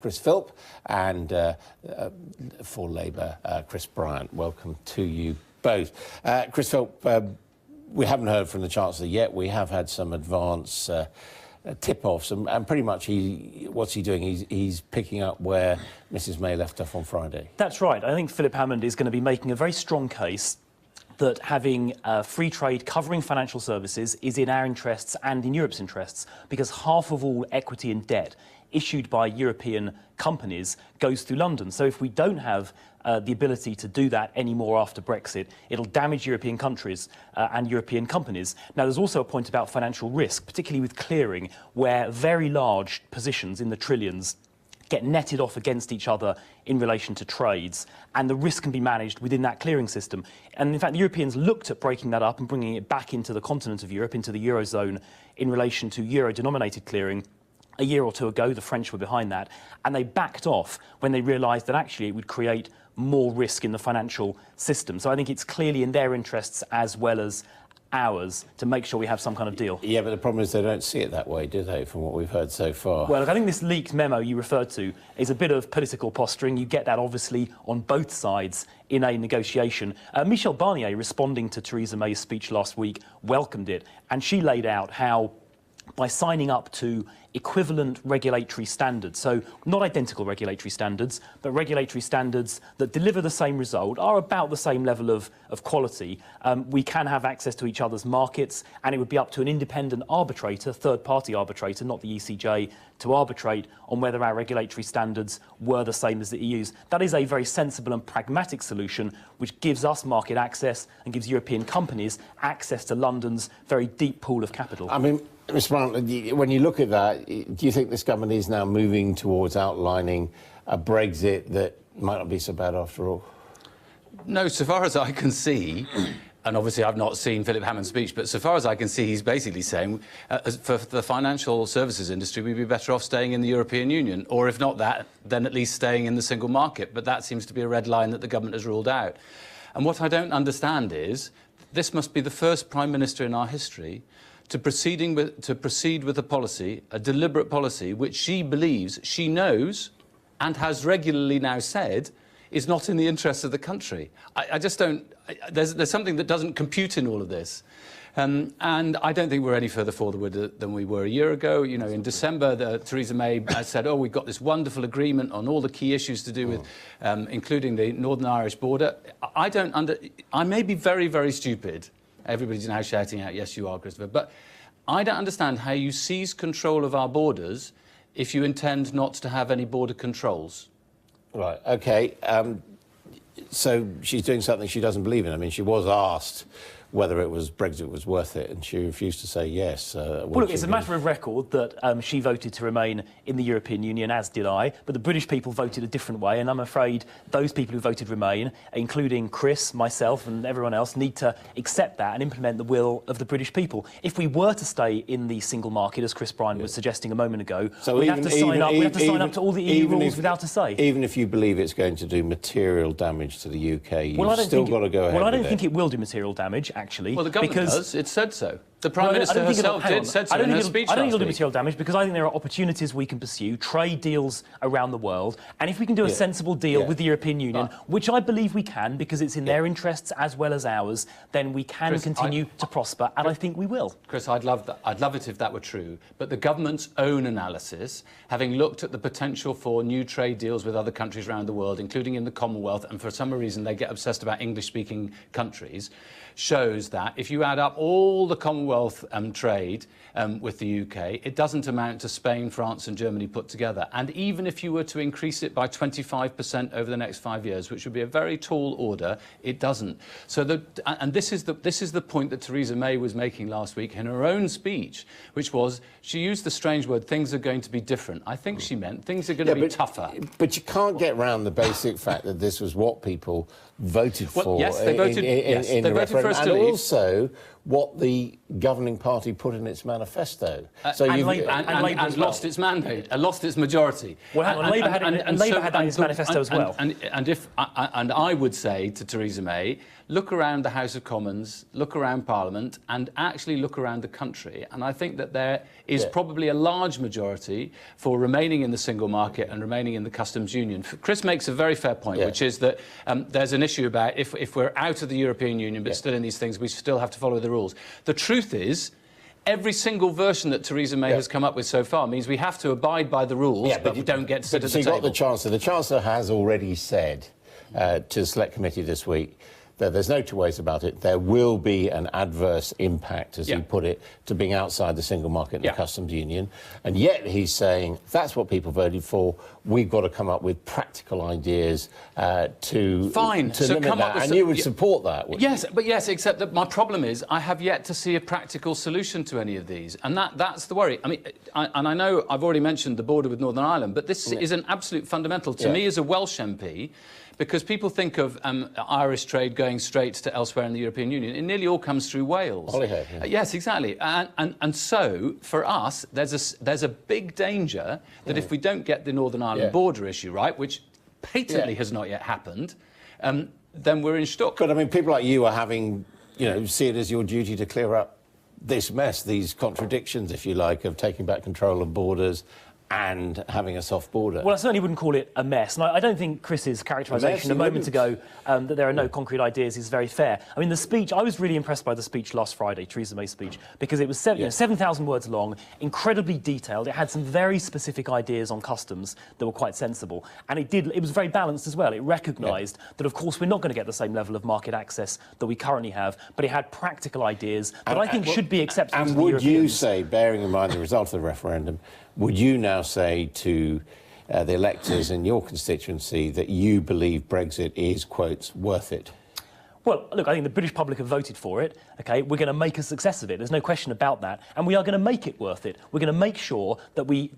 Chris Philp and for Labour, Chris Bryant. Welcome to you both. Chris Philp, we haven't heard from the Chancellor yet. We have had some advance tip-offs, and pretty much what's he doing? He's picking up where Mrs May left off on Friday. That's right. I think Philip Hammond is going to be making a very strong case that having free trade covering financial services is in our interests and in Europe's interests, because half of all equity and debt issued by European companies goes through London. So if we don't have the ability to do that anymore after Brexit, it'll damage European countries and European companies. Now, there's also a point about financial risk, particularly with clearing, where very large positions in the trillions get netted off against each other in relation to trades, and the risk can be managed within that clearing system. And in fact, the Europeans looked at breaking that up and bringing it back into the continent of Europe, into the Eurozone, in relation to euro-denominated clearing. A year or two ago, the French were behind that, and they backed off when they realised that actually it would create more risk in the financial system. So I think it's clearly in their interests as well as ours to make sure we have some kind of deal. Yeah, but the problem is they don't see it that way, do they, from what we've heard so far? Well, look, I think this leaked memo you referred to is a bit of political posturing. You get that, obviously, on both sides in a negotiation. Michel Barnier, responding to Theresa May's speech last week, welcomed it, and she laid out how by signing up to equivalent regulatory standards, so not identical regulatory standards, but regulatory standards that deliver the same result, are about the same level of quality, we can have access to each other's markets, and it would be up to an independent arbitrator, third-party arbitrator, not the ECJ, to arbitrate on whether our regulatory standards were the same as the EU's. That is a very sensible and pragmatic solution, which gives us market access and gives European companies access to London's very deep pool of capital. I mean, Mr Bryant, when you look at that, do you think this government is now moving towards outlining a Brexit that might not be so bad after all? No, so far as I can see, and obviously I've not seen Philip Hammond's speech, but so far as I can see, he's basically saying for the financial services industry, we'd be better off staying in the European Union, or if not that, then at least staying in the single market. But that seems to be a red line that the government has ruled out. And what I don't understand is, this must be the first Prime Minister in our history to proceed with a policy, a deliberate policy, which she believes, she knows, and has regularly now said, is not in the interests of the country. I just don't... There's something that doesn't compute in all of this. And I don't think we're any further forward than we were a year ago. You know, in December, Theresa May said, oh, we've got this wonderful agreement on all the key issues to do with, including the Northern Irish border. I may be very, very stupid. Everybody's now shouting out, yes, you are, Christopher. But I don't understand how you seize control of our borders if you intend not to have any border controls. Right, OK. So she's doing something she doesn't believe in. I mean, she was asked whether Brexit was worth it, and she refused to say yes. Well, look, it's a matter of record that she voted to remain in the European Union, as did I, but the British people voted a different way, and I'm afraid those people who voted remain, including Chris, myself and everyone else, need to accept that and implement the will of the British people. If we were to stay in the single market, as Chris Bryant was suggesting a moment ago, we have to sign up to all the EU rules without a say. Even if you believe it's going to do material damage to the UK, you've still got to go ahead with it. Well, I don't think it will do material damage, actually. Well, the government does. It said so. The Prime Minister herself said so in her speech last week. I don't think it'll do material damage, because I think there are opportunities we can pursue, trade deals around the world, and if we can do a sensible deal with the European Union, which I believe we can, because it's in their interests as well as ours, then we can continue to prosper, and I think we will. Chris, I'd love that. I'd love it if that were true. But the government's own analysis, having looked at the potential for new trade deals with other countries around the world, including in the Commonwealth, and for some reason they get obsessed about English-speaking countries, shows that if you add up all the Commonwealth trade with the UK, it doesn't amount to Spain, France and Germany put together. And even if you were to increase it by 25% over the next 5 years, which would be a very tall order, it doesn't. So this is the point that Theresa May was making last week in her own speech, which was, she used the strange word, things are going to be different. I think she meant things are going to be tougher. But you can't get around the basic fact that this was what people voted for. Yes, they voted, in the referendum. And also, what the governing party put in its manifesto. And Labour as well. Lost its mandate, lost its majority. Well, hang on, Labour had that in its manifesto as well. And I would say to Theresa May, look around the House of Commons, look around Parliament, and actually look around the country. And I think that there is probably a large majority for remaining in the single market and remaining in the customs union. Chris makes a very fair point, which is that there's an issue about if we're out of the European Union but still in these things, we still have to follow the rules. The truth is, every single version that Theresa May has come up with so far means we have to abide by the rules, but we don't get to sit at the table. Got the Chancellor has already said to the Select Committee this week that there's no two ways about it. There will be an adverse impact, as he put it, to being outside the single market and the customs union. And yet he's saying that's what people voted for. We've got to come up with practical ideas to limit that. And you would support that, wouldn't you? Yes, except that my problem is I have yet to see a practical solution to any of these. And that's the worry. I mean, I know I've already mentioned the border with Northern Ireland, but this is an absolute fundamental to me as a Welsh MP, because people think of Irish trade going straight to elsewhere in the European Union. It nearly all comes through Wales. Yes, exactly. And so, for us, there's a big danger that if we don't get the Northern Ireland border issue right, which patently has not yet happened, then we're in stuck. But, I mean, people like you are having, see it as your duty to clear up this mess, these contradictions, if you like, of taking back control of borders and having a soft border. Well, I certainly wouldn't call it a mess. And I don't think Chris's characterisation a moment ago that there are no concrete ideas is very fair. I mean, the speech, I was really impressed by the speech last Friday, Theresa May's speech, because it was 7,000 words long, incredibly detailed. It had some very specific ideas on customs that were quite sensible. And it was very balanced as well. It recognised that, of course, we're not going to get the same level of market access that we currently have, but it had practical ideas that I think should be acceptable to the Europeans. And would you say, bearing in mind the result of the referendum, would you now say to the electors in your constituency that you believe Brexit is, quotes, worth it? Well, look, I think the British public have voted for it, OK? We're going to make a success of it. There's no question about that. And we are going to make it worth it. We're going to make sure that we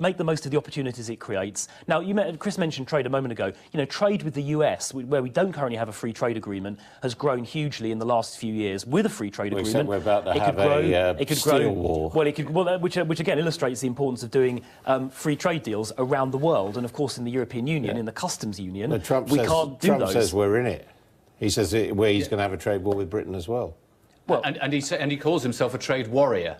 make the most of the opportunities it creates. Now, Chris mentioned trade a moment ago. Trade with the US, where we don't currently have a free trade agreement, has grown hugely in the last few years. With a free trade agreement, we're about to have a steel war. Well, which again illustrates the importance of doing free trade deals around the world. And, of course, in the European Union, in the customs union, we can't do those. Trump says we're in it. He says he's going to have a trade war with Britain as well. Well, and he calls himself a trade warrior.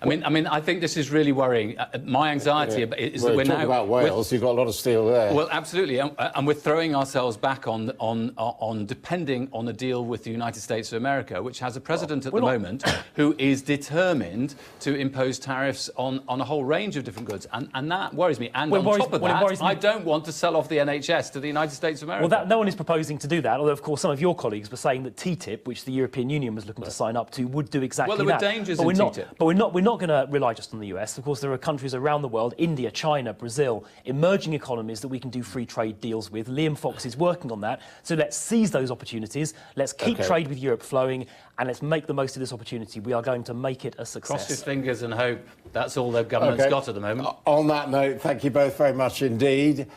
I mean, I think this is really worrying. My anxiety is that we're now about Wales. You've got a lot of steel there. Well, absolutely, and we're throwing ourselves back on depending on a deal with the United States of America, which has a president at the moment who is determined to impose tariffs on a whole range of different goods, and that worries me. And on top of that, I don't want to sell off the NHS to the United States of America. Well, no one is proposing to do that. Although, of course, some of your colleagues were saying that TTIP, which the European Union was looking to sign up to, would do exactly that. Well, there were dangers in TTIP. But we're not going to rely just on the US. Of course, there are countries around the world, India, China, Brazil, emerging economies that we can do free trade deals with. Liam Fox is working on that. So let's seize those opportunities. Let's keep trade with Europe flowing, and let's make the most of this opportunity. We are going to make it a success. Cross your fingers and hope. That's all the government's got at the moment. On that note, thank you both very much indeed.